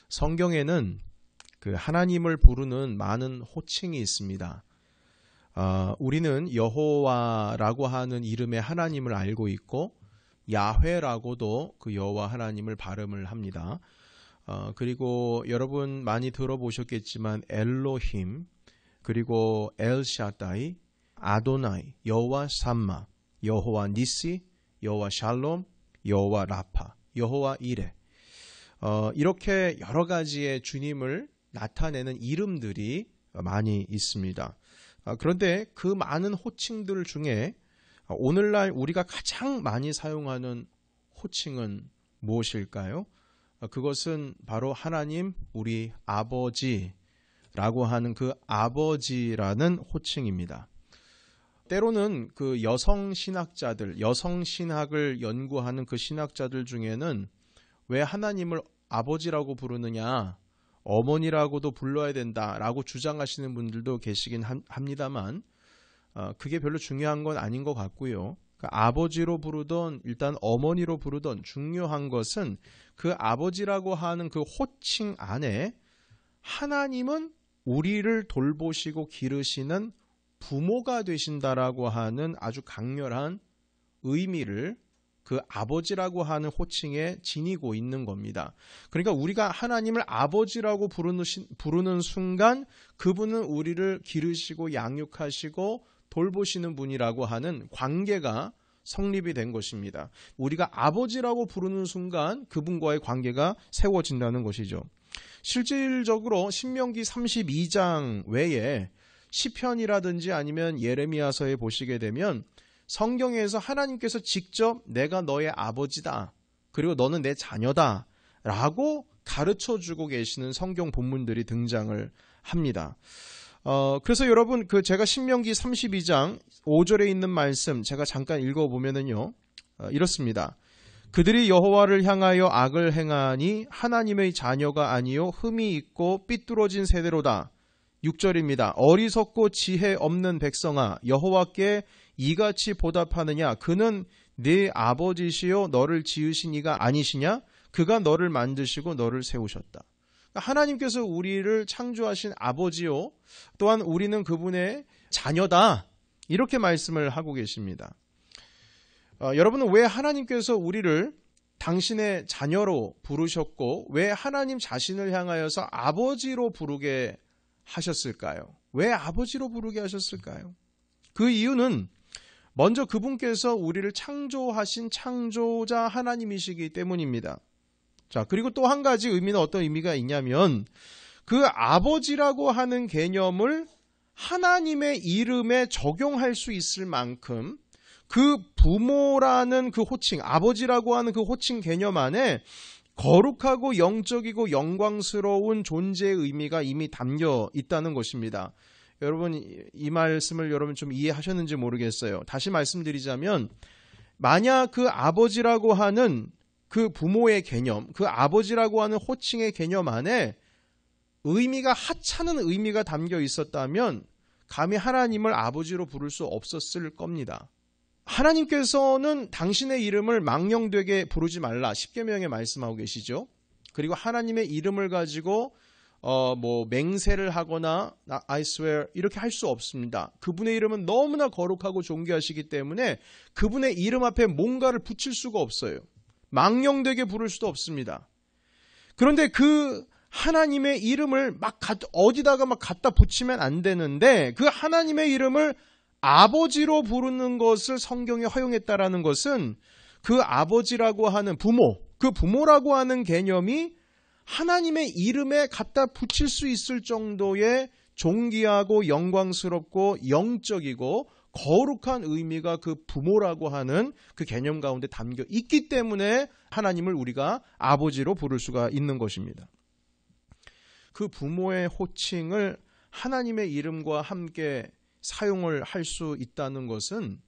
성경에는 그 하나님을 부르는 많은 호칭이 있습니다. 우리는 여호와라고 하는 이름의 하나님을 알고 있고 야훼라고도 그 여호와 하나님을 발음을 합니다. 그리고 여러분 많이 들어보셨겠지만 엘로힘, 그리고 엘샤다이, 아도나이, 여호와 삼마, 여호와 니시, 여호와 샬롬, 여호와 라파, 여호와 이레, 이렇게 여러 가지의 주님을 나타내는 이름들이 많이 있습니다. 그런데 그 많은 호칭들 중에 오늘날 우리가 가장 많이 사용하는 호칭은 무엇일까요? 그것은 바로 하나님 우리 아버지라고 하는 그 아버지라는 호칭입니다. 때로는 그 여성 신학자들, 여성 신학을 연구하는 그 신학자들 중에는 왜 하나님을 아버지라고 부르느냐, 어머니라고도 불러야 된다라고 주장하시는 분들도 계시긴 합니다만 그게 별로 중요한 건 아닌 것 같고요. 그 아버지로 부르던 일단 어머니로 부르던 중요한 것은 그 아버지라고 하는 그 호칭 안에 하나님은 우리를 돌보시고 기르시는 부모가 되신다라고 하는 아주 강렬한 의미를 그 아버지라고 하는 호칭에 지니고 있는 겁니다. 그러니까 우리가 하나님을 아버지라고 부르는 순간 그분은 우리를 기르시고 양육하시고 돌보시는 분이라고 하는 관계가 성립이 된 것입니다. 우리가 아버지라고 부르는 순간 그분과의 관계가 세워진다는 것이죠. 실질적으로 신명기 32장 외에 시편이라든지 아니면 예레미야서에 보시게 되면 성경에서 하나님께서 직접 내가 너의 아버지다, 그리고 너는 내 자녀다 라고 가르쳐주고 계시는 성경 본문들이 등장을 합니다. 그래서 여러분 제가 신명기 32장 5절에 있는 말씀 제가 잠깐 읽어보면은요, 이렇습니다. 그들이 여호와를 향하여 악을 행하니 하나님의 자녀가 아니요 흠이 있고 삐뚤어진 세대로다. 6절입니다. 어리석고 지혜 없는 백성아, 여호와께 이같이 보답하느냐? 그는 네 아버지시요 너를 지으신 이가 아니시냐? 그가 너를 만드시고 너를 세우셨다. 하나님께서 우리를 창조하신 아버지요, 또한 우리는 그분의 자녀다, 이렇게 말씀을 하고 계십니다. 여러분은 왜 하나님께서 우리를 당신의 자녀로 부르셨고 왜 하나님 자신을 향하여서 아버지로 부르게 하셨을까요? 왜 아버지로 부르게 하셨을까요? 그 이유는 먼저 그분께서 우리를 창조하신 창조자 하나님이시기 때문입니다. 자, 그리고 또 한 가지 의미는 어떤 의미가 있냐면 그 아버지라고 하는 개념을 하나님의 이름에 적용할 수 있을 만큼 그 부모라는 그 호칭, 아버지라고 하는 그 호칭 개념 안에 거룩하고 영적이고 영광스러운 존재의 의미가 이미 담겨 있다는 것입니다. 여러분 이 말씀을 여러분 좀 이해하셨는지 모르겠어요. 다시 말씀드리자면 만약 그 아버지라고 하는 그 부모의 개념, 그 아버지라고 하는 호칭의 개념 안에 의미가 하찮은 의미가 담겨 있었다면 감히 하나님을 아버지로 부를 수 없었을 겁니다. 하나님께서는 당신의 이름을 망령되게 부르지 말라 10계명에 말씀하고 계시죠. 그리고 하나님의 이름을 가지고 맹세를 하거나 I swear 이렇게 할 수 없습니다. 그분의 이름은 너무나 거룩하고 존귀하시기 때문에 그분의 이름 앞에 뭔가를 붙일 수가 없어요. 망령되게 부를 수도 없습니다. 그런데 그 하나님의 이름을 어디다가 갖다 붙이면 안 되는데 그 하나님의 이름을 아버지로 부르는 것을 성경에 허용했다라는 것은 그 아버지라고 하는 부모, 그 부모라고 하는 개념이 하나님의 이름에 갖다 붙일 수 있을 정도의 존귀하고 영광스럽고 영적이고 거룩한 의미가 그 부모라고 하는 그 개념 가운데 담겨 있기 때문에 하나님을 우리가 아버지로 부를 수가 있는 것입니다. 그 부모의 호칭을 하나님의 이름과 함께 사용을 할 수 있다는 것은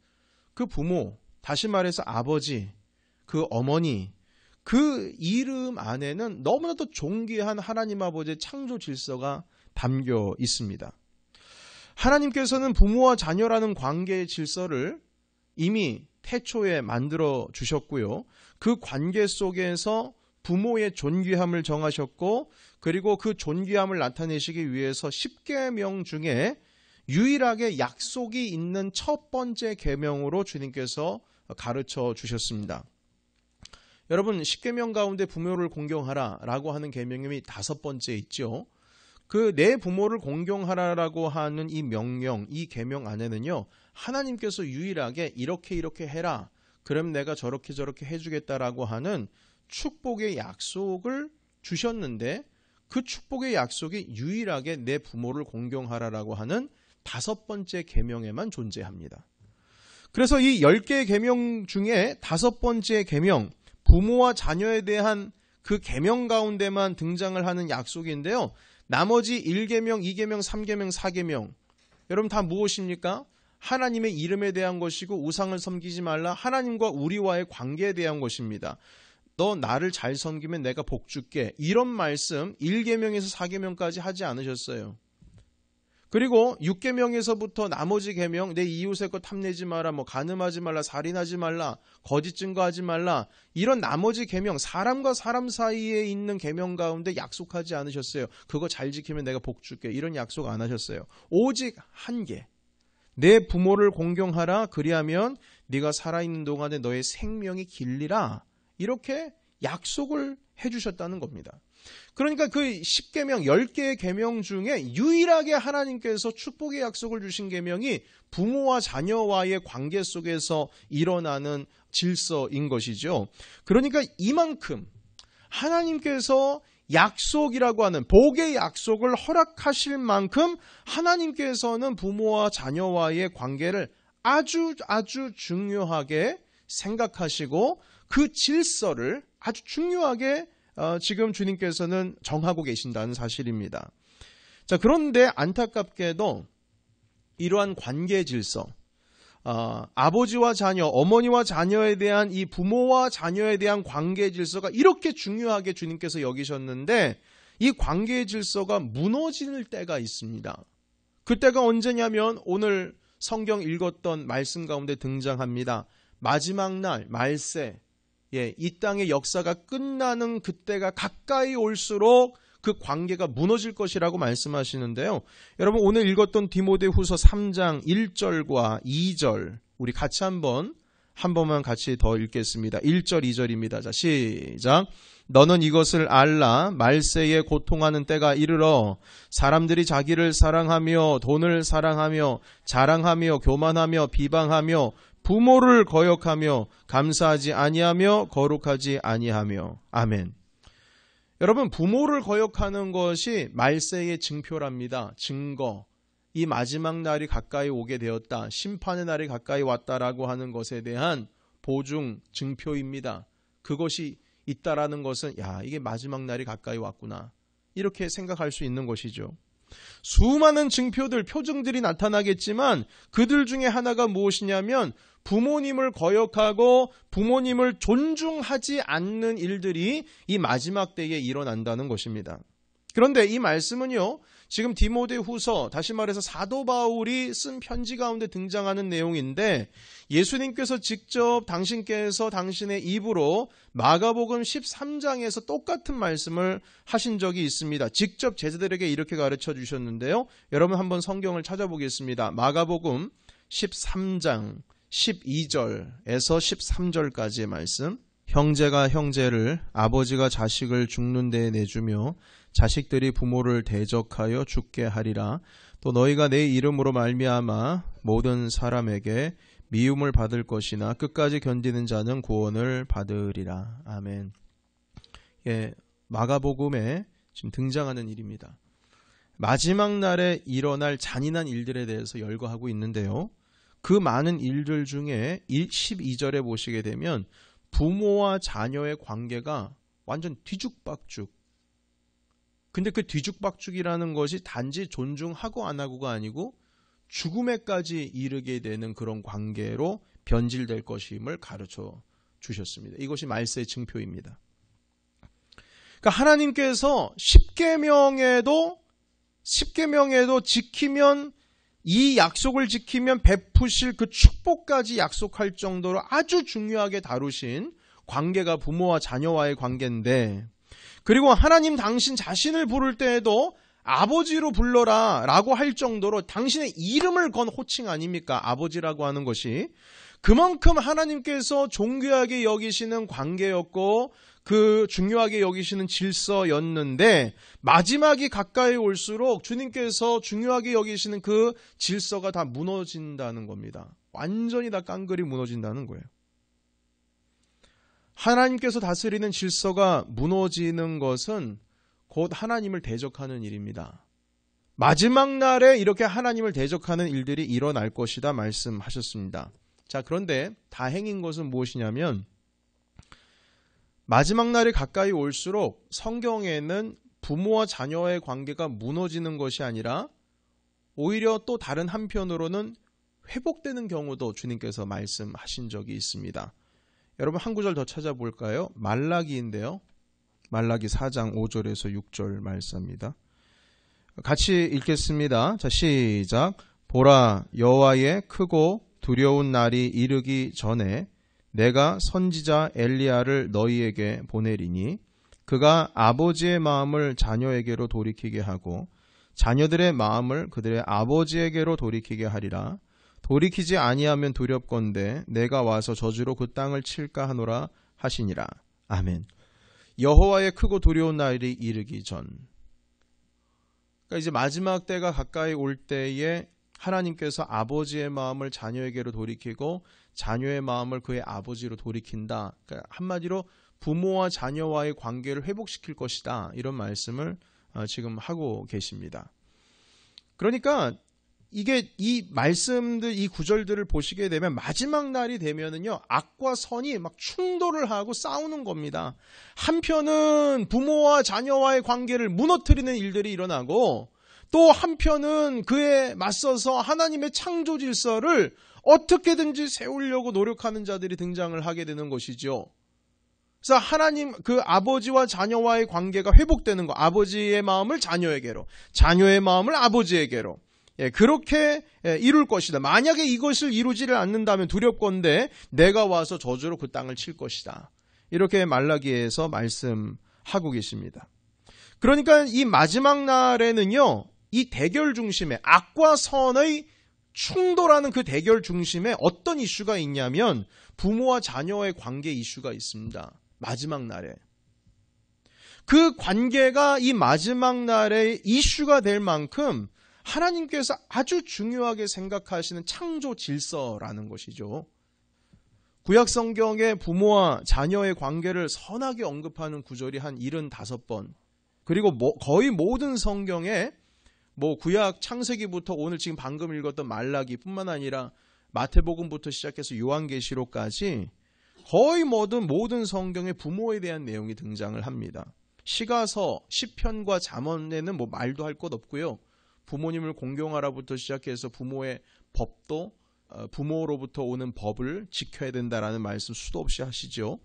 그 부모, 다시 말해서 아버지, 그 어머니, 그 이름 안에는 너무나도 존귀한 하나님 아버지의 창조 질서가 담겨 있습니다. 하나님께서는 부모와 자녀라는 관계의 질서를 이미 태초에 만들어 주셨고요. 그 관계 속에서 부모의 존귀함을 정하셨고 그리고 그 존귀함을 나타내시기 위해서 10계명 중에 유일하게 약속이 있는 첫 번째 계명으로 주님께서 가르쳐 주셨습니다. 여러분 10계명 가운데 부모를 공경하라 라고 하는 계명이 5번째 있죠. 그 내 부모를 공경하라라고 하는 이 명령, 이 계명 안에는요, 하나님께서 유일하게 이렇게 해라, 그럼 내가 저렇게 해주겠다라고 하는 축복의 약속을 주셨는데 그 축복의 약속이 유일하게 내 부모를 공경하라라고 하는 5번째 계명에만 존재합니다. 그래서 이 10개의 계명 중에 5번째 계명, 부모와 자녀에 대한 그 계명 가운데만 등장을 하는 약속인데요. 나머지 1계명, 2계명, 3계명, 4계명 여러분 다 무엇입니까? 하나님의 이름에 대한 것이고 우상을 섬기지 말라, 하나님과 우리와의 관계에 대한 것입니다. 너 나를 잘 섬기면 내가 복 줄게, 이런 말씀 1계명에서 4계명까지 하지 않으셨어요. 그리고 6계명에서부터 나머지 계명, 내 이웃의 것 탐내지 마라, 간음하지 말라, 살인하지 말라, 거짓 증거하지 말라, 이런 나머지 계명, 사람과 사람 사이에 있는 계명 가운데 약속하지 않으셨어요. 그거 잘 지키면 내가 복 줄게, 이런 약속 안 하셨어요. 오직 한 개, 내 부모를 공경하라, 그리하면 네가 살아있는 동안에 너의 생명이 길리라, 이렇게 약속을 해주셨다는 겁니다. 그러니까 그 10계명, 10개의 계명 중에 유일하게 하나님께서 축복의 약속을 주신 계명이 부모와 자녀와의 관계 속에서 일어나는 질서인 것이죠. 그러니까 이만큼 하나님께서 약속이라고 하는 복의 약속을 허락하실 만큼 하나님께서는 부모와 자녀와의 관계를 아주 중요하게 생각하시고 그 질서를 아주 중요하게 지금 주님께서는 정하고 계신다는 사실입니다. 자, 그런데 안타깝게도 이러한 관계 질서, 아버지와 자녀, 어머니와 자녀에 대한 이 부모와 자녀에 대한 관계 질서가 이렇게 중요하게 주님께서 여기셨는데 이 관계 질서가 무너질 때가 있습니다. 그때가 언제냐면 오늘 성경 읽었던 말씀 가운데 등장합니다. 마지막 날, 말세, 이 땅의 역사가 끝나는 그때가 가까이 올수록 그 관계가 무너질 것이라고 말씀하시는데요. 여러분 오늘 읽었던 디모데후서 3장 1절과 2절 우리 같이 한 번만 같이 더 읽겠습니다. 1절 2절입니다. 자, 시작. 너는 이것을 알라. 말세에 고통하는 때가 이르러 사람들이 자기를 사랑하며 돈을 사랑하며 자랑하며 교만하며 비방하며 부모를 거역하며 감사하지 아니하며 거룩하지 아니하며. 아멘. 여러분 부모를 거역하는 것이 말세의 증표랍니다. 증거. 이 마지막 날이 가까이 오게 되었다. 심판의 날이 가까이 왔다라고 하는 것에 대한 보증, 증표입니다. 그것이 있다라는 것은 이게 마지막 날이 가까이 왔구나. 이렇게 생각할 수 있는 것이죠. 수많은 증표들, 표징들이 나타나겠지만 그들 중에 하나가 무엇이냐면 부모님을 거역하고 부모님을 존중하지 않는 일들이 이 마지막 때에 일어난다는 것입니다. 그런데 이 말씀은요, 지금 디모데후서, 다시 말해서 사도 바울이 쓴 편지 가운데 등장하는 내용인데 예수님께서 직접 당신께서 당신의 입으로 마가복음 13장에서 똑같은 말씀을 하신 적이 있습니다. 직접 제자들에게 이렇게 가르쳐 주셨는데요. 여러분 한번 성경을 찾아보겠습니다. 마가복음 13장 12절에서 13절까지의 말씀. 형제가 형제를, 아버지가 자식을 죽는 데에 내주며 자식들이 부모를 대적하여 죽게 하리라. 또 너희가 내 이름으로 말미암아 모든 사람에게 미움을 받을 것이나 끝까지 견디는 자는 구원을 받으리라. 아멘. 마가복음에 지금 등장하는 일입니다. 마지막 날에 일어날 잔인한 일들에 대해서 열거하고 있는데요. 그 많은 일들 중에 12절에 보시게 되면 부모와 자녀의 관계가 완전 뒤죽박죽. 근데 그 뒤죽박죽이라는 것이 단지 존중하고 안 하고가 아니고 죽음에까지 이르게 되는 그런 관계로 변질될 것임을 가르쳐 주셨습니다. 이것이 말세의 증표입니다. 그러니까 하나님께서 10계명에도 지키면, 이 약속을 지키면 베푸실 그 축복까지 약속할 정도로 아주 중요하게 다루신 관계가 부모와 자녀와의 관계인데, 그리고 하나님 당신 자신을 부를 때에도 아버지로 불러라 라고 할 정도로 당신의 이름을 건 호칭 아닙니까? 아버지라고 하는 것이. 그만큼 하나님께서 존귀하게 여기시는 관계였고 그 중요하게 여기시는 질서였는데, 마지막이 가까이 올수록 주님께서 중요하게 여기시는 그 질서가 다 무너진다는 겁니다. 완전히 다 깡그리 무너진다는 거예요. 하나님께서 다스리는 질서가 무너지는 것은 곧 하나님을 대적하는 일입니다. 마지막 날에 이렇게 하나님을 대적하는 일들이 일어날 것이다 말씀하셨습니다. 자, 그런데 다행인 것은 무엇이냐면, 마지막 날이 가까이 올수록 성경에는 부모와 자녀의 관계가 무너지는 것이 아니라 오히려 또 다른 한편으로는 회복되는 경우도 주님께서 말씀하신 적이 있습니다. 여러분 한 구절 더 찾아볼까요? 말라기인데요. 말라기 4장 5절에서 6절 말씀입니다. 같이 읽겠습니다. 자, 시작. 보라, 여호와의 크고 두려운 날이 이르기 전에 내가 선지자 엘리야를 너희에게 보내리니 그가 아버지의 마음을 자녀에게로 돌이키게 하고 자녀들의 마음을 그들의 아버지에게로 돌이키게 하리라. 돌이키지 아니하면 두렵건대 내가 와서 저주로 그 땅을 칠까 하노라 하시니라. 아멘. 여호와의 크고 두려운 날이 이르기 전. 그러니까 이제 마지막 때가 가까이 올 때에 하나님께서 아버지의 마음을 자녀에게로 돌이키고 자녀의 마음을 그의 아버지로 돌이킨다. 그러니까 한마디로 부모와 자녀와의 관계를 회복시킬 것이다. 이런 말씀을 지금 하고 계십니다. 그러니까 이게 이 말씀들, 이 구절들을 보시게 되면 마지막 날이 되면은요, 악과 선이 막 충돌을 하고 싸우는 겁니다. 한편은 부모와 자녀와의 관계를 무너뜨리는 일들이 일어나고, 또 한편은 그에 맞서서 하나님의 창조 질서를 어떻게든지 세우려고 노력하는 자들이 등장을 하게 되는 것이죠. 그래서 하나님, 그 아버지와 자녀와의 관계가 회복되는 거, 아버지의 마음을 자녀에게로, 자녀의 마음을 아버지에게로, 그렇게 이룰 것이다. 만약에 이것을 이루지를 않는다면 두렵건대 내가 와서 저주로 그 땅을 칠 것이다. 이렇게 말라기에서 말씀하고 계십니다. 그러니까 이 마지막 날에는요, 이 대결 중심에, 악과 선의 충돌하는 그 대결 중심에 어떤 이슈가 있냐면 부모와 자녀의 관계 이슈가 있습니다. 마지막 날에. 그 관계가 이 마지막 날에 이슈가 될 만큼 하나님께서 아주 중요하게 생각하시는 창조 질서라는 것이죠. 구약 성경에 부모와 자녀의 관계를 선하게 언급하는 구절이 한 75번, 그리고 거의 모든 성경에 구약 창세기부터 오늘 지금 방금 읽었던 말라기뿐만 아니라 마태복음부터 시작해서 요한계시록까지 거의 모든 성경에 부모에 대한 내용이 등장을 합니다. 시가서, 시편과 잠언에는 말도 할 것 없고요. 부모님을 공경하라부터 시작해서 부모의 법도, 부모로부터 오는 법을 지켜야 된다라는 말씀 수도 없이 하시죠.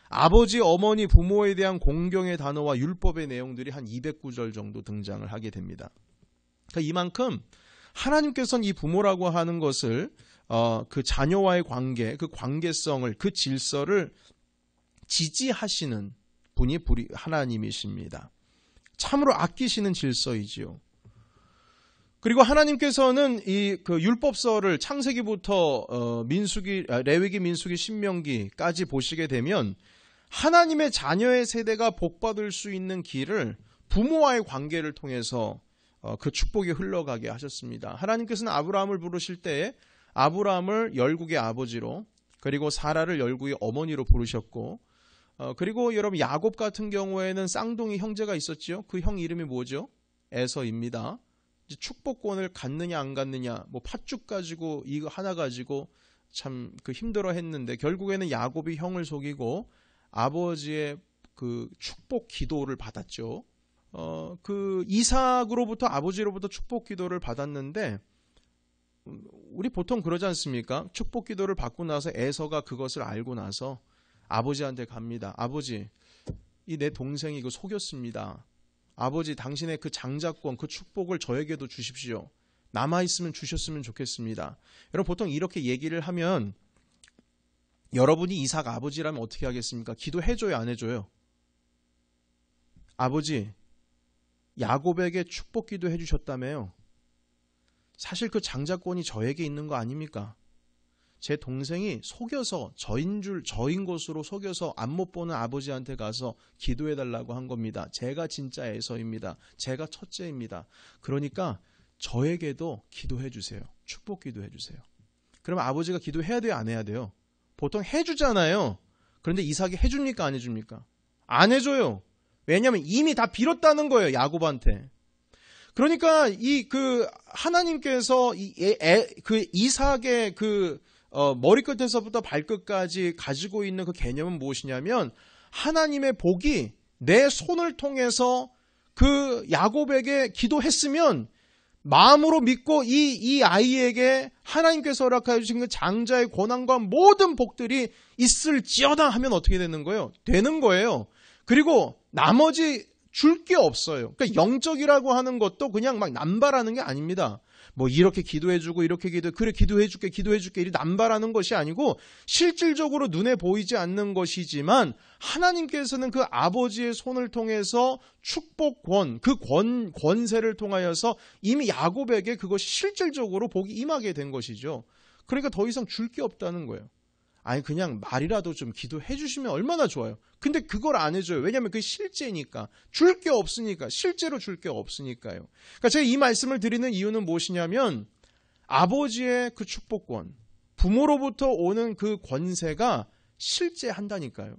아버지, 어머니, 부모에 대한 공경의 단어와 율법의 내용들이 한 209절 정도 등장을 하게 됩니다. 그러니까 이만큼 하나님께서는 이 부모라고 하는 것을 그 자녀와의 관계, 그 관계성을, 그 질서를 지지하시는 분이 하나님이십니다. 참으로 아끼시는 질서이지요. 그리고 하나님께서는 그 율법서를 창세기부터 레위기, 민수기, 신명기까지 보시게 되면 하나님의 자녀의 세대가 복받을 수 있는 길을 부모와의 관계를 통해서 그 축복이 흘러가게 하셨습니다. 하나님께서는 아브라함을 부르실 때에 아브라함을 열국의 아버지로, 그리고 사라를 열국의 어머니로 부르셨고, 그리고 여러분 야곱 같은 경우에는 쌍둥이 형제가 있었지요. 그 형 이름이 뭐죠? 에서입니다. 축복권을 갖느냐 안 갖느냐, 팥죽 가지고 이거 하나 가지고 참 힘들어 했는데 결국에는 야곱이 형을 속이고 아버지의 그 축복 기도를 받았죠. 그 이삭으로부터, 아버지로부터 축복 기도를 받았는데, 우리 보통 그러지 않습니까? 축복 기도를 받고 나서 에서가 그것을 알고 나서 아버지한테 갑니다. 아버지, 이 내 동생이 이거 속였습니다. 아버지, 당신의 그 장자권, 그 축복을 저에게도 주십시오. 남아있으면 주셨으면 좋겠습니다. 여러분, 보통 이렇게 얘기를 하면 여러분이 이삭 아버지라면 어떻게 하겠습니까? 기도해줘요, 안 해줘요? 아버지, 야곱에게 축복 기도 해주셨다며요. 사실 그 장자권이 저에게 있는 거 아닙니까? 제 동생이 속여서 저인 것으로 속여서 안 못 보는 아버지한테 가서 기도해달라고 한 겁니다. 제가 진짜 에서입니다. 제가 첫째입니다. 그러니까 저에게도 기도해 주세요. 축복 기도해 주세요. 그럼 아버지가 기도해야 돼요? 안 해야 돼요? 보통 해주잖아요. 그런데 이삭이 해줍니까? 안 해줍니까? 안 해줘요. 왜냐하면 이미 다 빌었다는 거예요. 야곱한테. 그러니까 하나님께서 이삭의 머리끝에서부터 발끝까지 가지고 있는 그 개념은 무엇이냐면 하나님의 복이 내 손을 통해서 그 야곱에게 기도했으면 마음으로 믿고 이 아이에게 하나님께서 허락해 주신 그 장자의 권한과 모든 복들이 있을지어다 하면 어떻게 되는 거예요? 되는 거예요. 그리고 나머지 줄 게 없어요. 그러니까 영적이라고 하는 것도 그냥 막 남발하는 게 아닙니다. 뭐 이렇게 기도해주고 이렇게 그래 기도해줄게 이렇게 남발하는 것이 아니고 실질적으로 눈에 보이지 않는 것이지만 하나님께서는 그 아버지의 손을 통해서 축복권, 그 권세를 통하여서 이미 야곱에게 그것이 실질적으로 복이 임하게 된 것이죠. 그러니까 더 이상 줄 게 없다는 거예요. 아니 그냥 말이라도 좀 기도해 주시면 얼마나 좋아요. 근데 그걸 안 해줘요. 왜냐하면 그게 실제니까. 줄 게 없으니까. 실제로 줄 게 없으니까요. 그러니까 제가 이 말씀을 드리는 이유는 무엇이냐면 아버지의 그 축복권, 부모로부터 오는 그 권세가 실제한다니까요.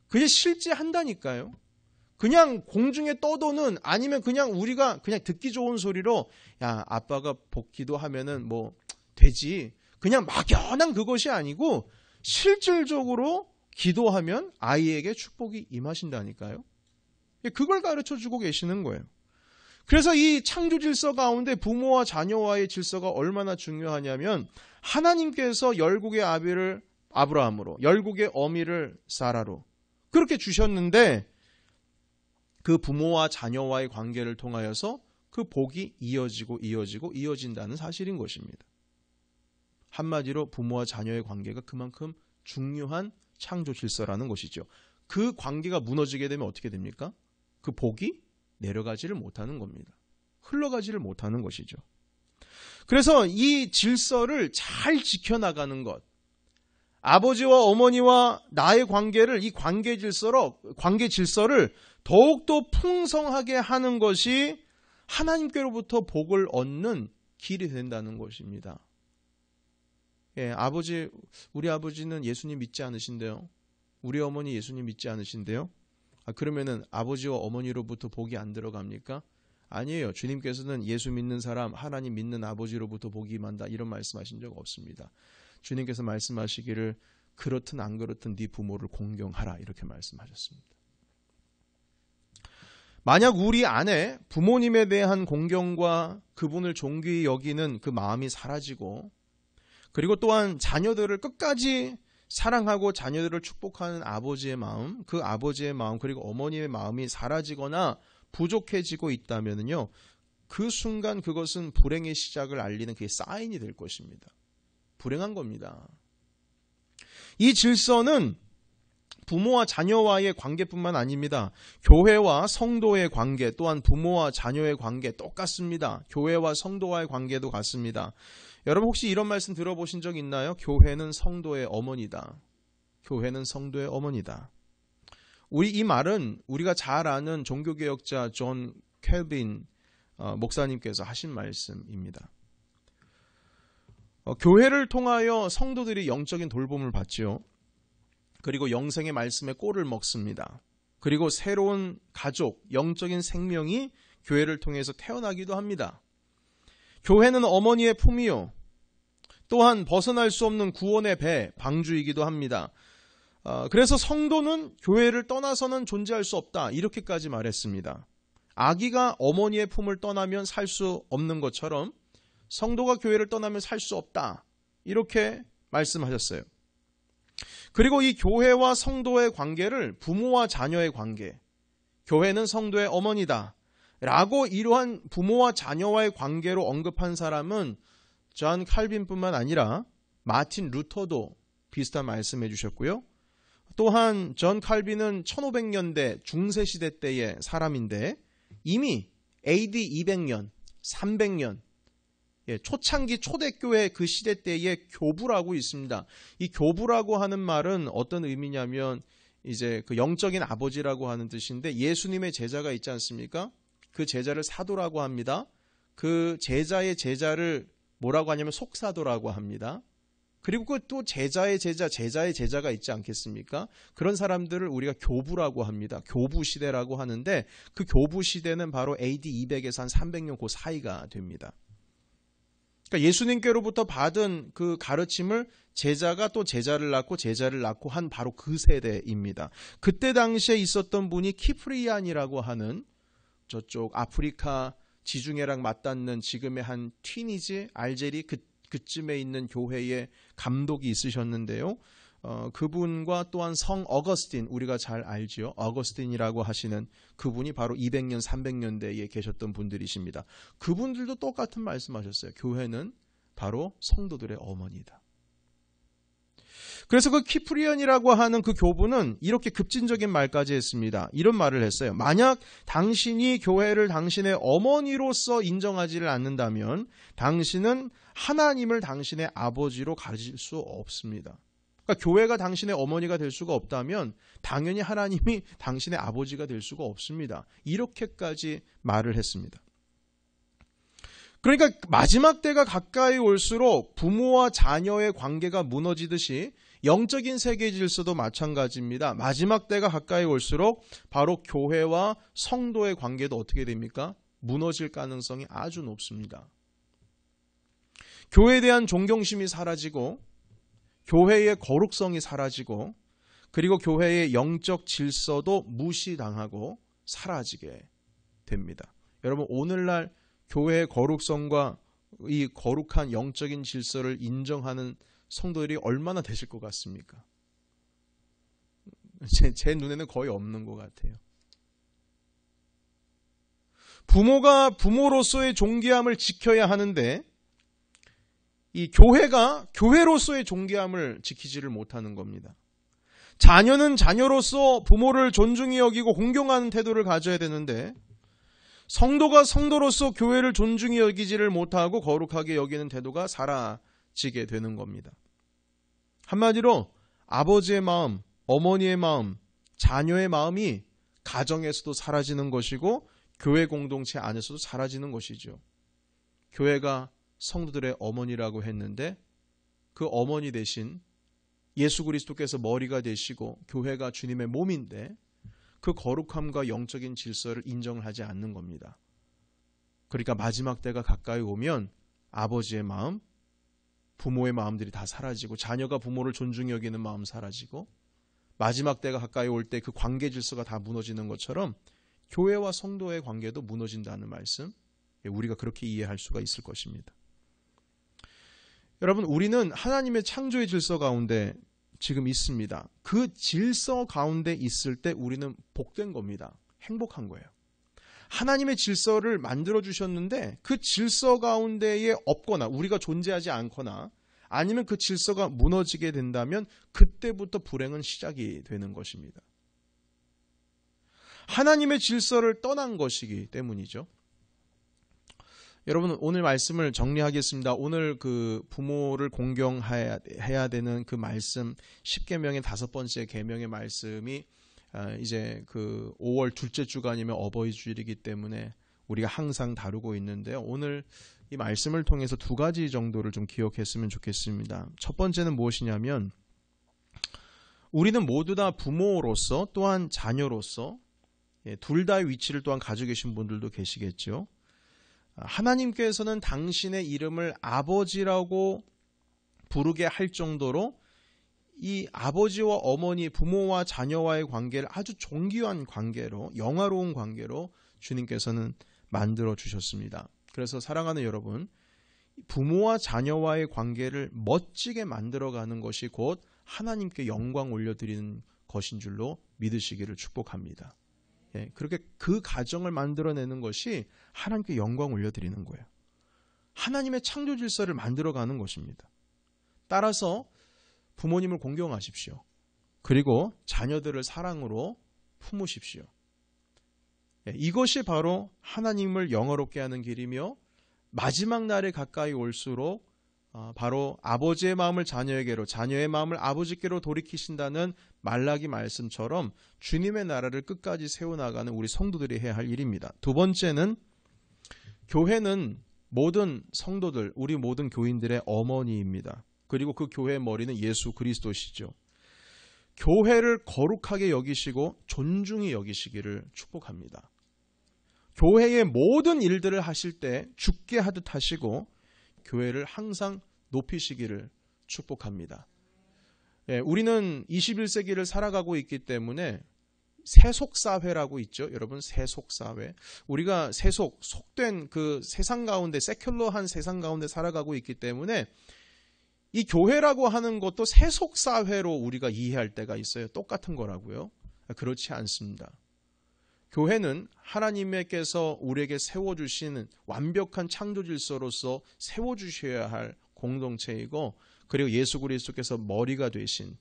그게 실제한다니까요. 그냥 공중에 떠도는 아니면 그냥 우리가 그냥 듣기 좋은 소리로 야 아빠가 복기도 하면은 뭐 되지. 그냥 막연한 그것이 아니고 실질적으로 기도하면 아이에게 축복이 임하신다니까요. 그걸 가르쳐주고 계시는 거예요. 그래서 이 창조 질서 가운데 부모와 자녀와의 질서가 얼마나 중요하냐면 하나님께서 열국의 아비를 아브라함으로 열국의 어미를 사라로 그렇게 주셨는데 그 부모와 자녀와의 관계를 통하여서 그 복이 이어진다는 사실인 것입니다. 한마디로 부모와 자녀의 관계가 그만큼 중요한 창조 질서라는 것이죠. 그 관계가 무너지게 되면 어떻게 됩니까? 그 복이 내려가지를 못하는 겁니다. 흘러가지를 못하는 것이죠. 그래서 이 질서를 잘 지켜나가는 것, 아버지와 어머니와 나의 관계를 이 관계 질서를 더욱더 풍성하게 하는 것이 하나님께로부터 복을 얻는 길이 된다는 것입니다. 예, 우리 아버지는 예수님 믿지 않으신데요. 우리 어머니 예수님 믿지 않으신데요. 그러면은 아버지와 어머니로부터 복이 안 들어갑니까? 아니에요. 주님께서는 예수 믿는 사람, 하나님 믿는 아버지로부터 복이 임한다. 이런 말씀하신 적 없습니다. 주님께서 말씀하시기를 그렇든 안 그렇든 네 부모를 공경하라. 이렇게 말씀하셨습니다. 만약 우리 안에 부모님에 대한 공경과 그분을 존귀히 여기는 그 마음이 사라지고 그리고 또한 자녀들을 끝까지 사랑하고 자녀들을 축복하는 아버지의 마음, 그 아버지의 마음 그리고 어머니의 마음이 사라지거나 부족해지고 있다면요, 그 순간 그것은 불행의 시작을 알리는 그게 사인이 될 것입니다. 불행한 겁니다. 이 질서는 부모와 자녀와의 관계뿐만 아닙니다. 교회와 성도의 관계 또한 부모와 자녀의 관계 똑같습니다. 교회와 성도와의 관계도 같습니다. 여러분 혹시 이런 말씀 들어보신 적 있나요? 교회는 성도의 어머니다. 교회는 성도의 어머니다. 이 말은 우리가 잘 아는 종교개혁자 존 켈빈 목사님께서 하신 말씀입니다. 교회를 통하여 성도들이 영적인 돌봄을 받지요. 그리고 영생의 말씀에 꼴을 먹습니다. 그리고 새로운 가족, 영적인 생명이 교회를 통해서 태어나기도 합니다. 교회는 어머니의 품이요. 또한 벗어날 수 없는 구원의 배, 방주이기도 합니다. 그래서 성도는 교회를 떠나서는 존재할 수 없다. 이렇게까지 말했습니다. 아기가 어머니의 품을 떠나면 살 수 없는 것처럼 성도가 교회를 떠나면 살 수 없다. 이렇게 말씀하셨어요. 그리고 이 교회와 성도의 관계를 부모와 자녀의 관계, 교회는 성도의 어머니다 라고 이러한 부모와 자녀와의 관계로 언급한 사람은 존 칼빈뿐만 아니라 마틴 루터도 비슷한 말씀해 주셨고요. 또한 존 칼빈은 1500년대 중세시대 때의 사람인데 이미 AD 200년, 300년 초창기 초대교회 그 시대 때의 교부라고 있습니다. 이 교부라고 하는 말은 어떤 의미냐면 이제 그 영적인 아버지라고 하는 뜻인데 예수님의 제자가 있지 않습니까? 그 제자를 사도라고 합니다. 그 제자의 제자를 뭐라고 하냐면 속사도라고 합니다. 그리고 그 또 제자의 제자가 있지 않겠습니까? 그런 사람들을 우리가 교부라고 합니다. 교부 시대라고 하는데 그 교부 시대는 바로 AD 200에서 한 300년 그 사이가 됩니다. 그러니까 예수님께로부터 받은 그 가르침을 제자가 또 제자를 낳고 한 바로 그 세대입니다. 그때 당시에 있었던 분이 키프리안이라고 하는 저쪽 아프리카 지중해랑 맞닿는 지금의 한 튀니지, 알제리 그쯤에 있는 교회의 감독이 있으셨는데요. 그분과 또한 성 어거스틴, 우리가 잘 알지요. 어거스틴이라고 하시는 그분이 바로 200년, 300년대에 계셨던 분들이십니다. 그분들도 똑같은 말씀하셨어요. 교회는 바로 성도들의 어머니다. 그래서 그 키프리언이라고 하는 그 교부는 이렇게 급진적인 말까지 했습니다. 이런 말을 했어요. 만약 당신이 교회를 당신의 어머니로서 인정하지를 않는다면 당신은 하나님을 당신의 아버지로 가질 수 없습니다. 그러니까 교회가 당신의 어머니가 될 수가 없다면 당연히 하나님이 당신의 아버지가 될 수가 없습니다. 이렇게까지 말을 했습니다. 그러니까 마지막 때가 가까이 올수록 부모와 자녀의 관계가 무너지듯이 영적인 세계 질서도 마찬가지입니다. 마지막 때가 가까이 올수록 바로 교회와 성도의 관계도 어떻게 됩니까? 무너질 가능성이 아주 높습니다. 교회에 대한 존경심이 사라지고 교회의 거룩성이 사라지고 그리고 교회의 영적 질서도 무시당하고 사라지게 됩니다. 여러분 오늘날 교회의 거룩성과 이 거룩한 영적인 질서를 인정하는 성도들이 얼마나 되실 것 같습니까? 제 눈에는 거의 없는 것 같아요. 부모가 부모로서의 존귀함을 지켜야 하는데 이 교회가 교회로서의 존귀함을 지키지를 못하는 겁니다. 자녀는 자녀로서 부모를 존중히 여기고 공경하는 태도를 가져야 되는데 성도가 성도로서 교회를 존중히 여기지를 못하고 거룩하게 여기는 태도가 사라지게 되는 겁니다. 한마디로 아버지의 마음, 어머니의 마음, 자녀의 마음이 가정에서도 사라지는 것이고 교회 공동체 안에서도 사라지는 것이죠. 교회가 성도들의 어머니라고 했는데 그 어머니 대신 예수 그리스도께서 머리가 되시고 교회가 주님의 몸인데 그 거룩함과 영적인 질서를 인정을 하지 않는 겁니다. 그러니까 마지막 때가 가까이 오면 아버지의 마음, 부모의 마음들이 다 사라지고 자녀가 부모를 존중히 여기는 마음 사라지고 마지막 때가 가까이 올 때 그 관계 질서가 다 무너지는 것처럼 교회와 성도의 관계도 무너진다는 말씀, 우리가 그렇게 이해할 수가 있을 것입니다. 여러분 우리는 하나님의 창조의 질서 가운데 지금 있습니다. 그 질서 가운데 있을 때 우리는 복된 겁니다. 행복한 거예요. 하나님의 질서를 만들어 주셨는데 그 질서 가운데에 없거나 우리가 존재하지 않거나 아니면 그 질서가 무너지게 된다면 그때부터 불행은 시작이 되는 것입니다. 하나님의 질서를 떠난 것이기 때문이죠. 여러분 오늘 말씀을 정리하겠습니다. 오늘 그 부모를 공경해야 되는 그 말씀 10계명의 5번째 계명의 말씀이 이제 그 5월 둘째 주가 아니면 어버이 주일이기 때문에 우리가 항상 다루고 있는데요. 오늘 이 말씀을 통해서 2가지 정도를 좀 기억했으면 좋겠습니다. 첫 번째는 무엇이냐면 우리는 모두 다 부모로서 또한 자녀로서 둘 다의 위치를 또한 가지고 계신 분들도 계시겠죠. 하나님께서는 당신의 이름을 아버지라고 부르게 할 정도로 이 아버지와 어머니, 부모와 자녀와의 관계를 아주 존귀한 관계로, 영화로운 관계로 주님께서는 만들어 주셨습니다. 그래서 사랑하는 여러분, 부모와 자녀와의 관계를 멋지게 만들어가는 것이 곧 하나님께 영광 올려드리는 것인 줄로 믿으시기를 축복합니다. 그렇게 그 가정을 만들어내는 것이 하나님께 영광 올려드리는 거예요. 하나님의 창조 질서를 만들어가는 것입니다. 따라서 부모님을 공경하십시오. 그리고 자녀들을 사랑으로 품으십시오. 이것이 바로 하나님을 영화롭게 하는 길이며 마지막 날에 가까이 올수록 바로 아버지의 마음을 자녀에게로, 자녀의 마음을 아버지께로 돌이키신다는 말라기 말씀처럼 주님의 나라를 끝까지 세워나가는 우리 성도들이 해야 할 일입니다. 두 번째는 교회는 모든 성도들, 우리 모든 교인들의 어머니입니다. 그리고 그 교회의 머리는 예수 그리스도시죠. 교회를 거룩하게 여기시고 존중히 여기시기를 축복합니다. 교회의 모든 일들을 하실 때 죽게 하듯 하시고 교회를 항상 높이시기를 축복합니다. 우리는 21세기를 살아가고 있기 때문에 세속사회라고 있죠. 여러분, 세속사회. 우리가 속된 그 세상 가운데, 세큘러한 세상 가운데 살아가고 있기 때문에 이 교회라고 하는 것도 세속사회로 우리가 이해할 때가 있어요. 똑같은 거라고요. 그렇지 않습니다. 교회는 하나님께서 우리에게 세워주시는 완벽한 창조 질서로서 세워주셔야 할 공동체이고, 그리고 예수 그리스도께서 머리가 되신,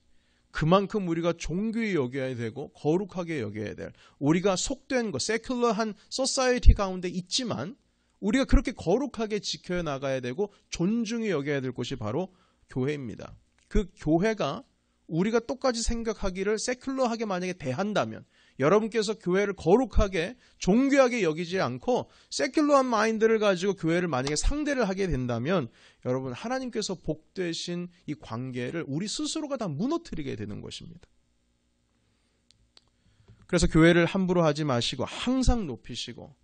그만큼 우리가 존귀히 여겨야 되고 거룩하게 여겨야 될, 우리가 속된 것, 세큘러한 소사이티 가운데 있지만 우리가 그렇게 거룩하게 지켜 나가야 되고 존중히 여겨야 될 곳이 바로 교회입니다. 그 교회가 우리가 똑같이 생각하기를 세큘러하게 만약에 대한다면, 여러분께서 교회를 거룩하게 존귀하게 여기지 않고 세큘러한 마인드를 가지고 교회를 만약에 상대를 하게 된다면, 여러분, 하나님께서 복되신 이 관계를 우리 스스로가 다 무너뜨리게 되는 것입니다. 그래서 교회를 함부로 하지 마시고 항상 높이시고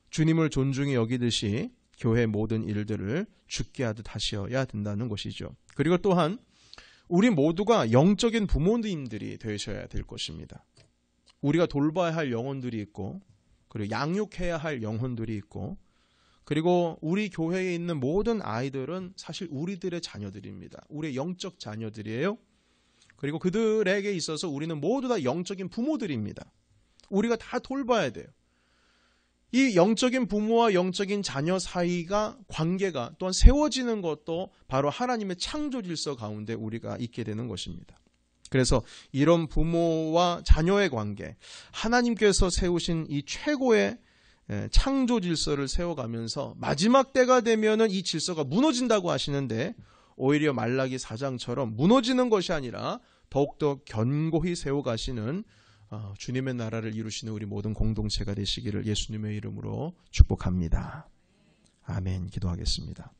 주님을 존중히 여기듯이 교회의 모든 일들을 죽게 하듯 하셔야 된다는 것이죠. 그리고 또한 우리 모두가 영적인 부모님들이 되셔야 될 것입니다. 우리가 돌봐야 할 영혼들이 있고, 그리고 양육해야 할 영혼들이 있고, 그리고 우리 교회에 있는 모든 아이들은 사실 우리들의 자녀들입니다. 우리의 영적 자녀들이에요. 그리고 그들에게 있어서 우리는 모두 다 영적인 부모들입니다. 우리가 다 돌봐야 돼요. 이 영적인 부모와 영적인 자녀 사이가, 관계가 또한 세워지는 것도 바로 하나님의 창조 질서 가운데 우리가 있게 되는 것입니다. 그래서 이런 부모와 자녀의 관계, 하나님께서 세우신 이 최고의 창조 질서를 세워가면서 마지막 때가 되면은 이 질서가 무너진다고 하시는데, 오히려 말라기 4장처럼 무너지는 것이 아니라 더욱더 견고히 세워가시는 주님의 나라를 이루시는 우리 모든 공동체가 되시기를 예수님의 이름으로 축복합니다. 아멘. 기도하겠습니다.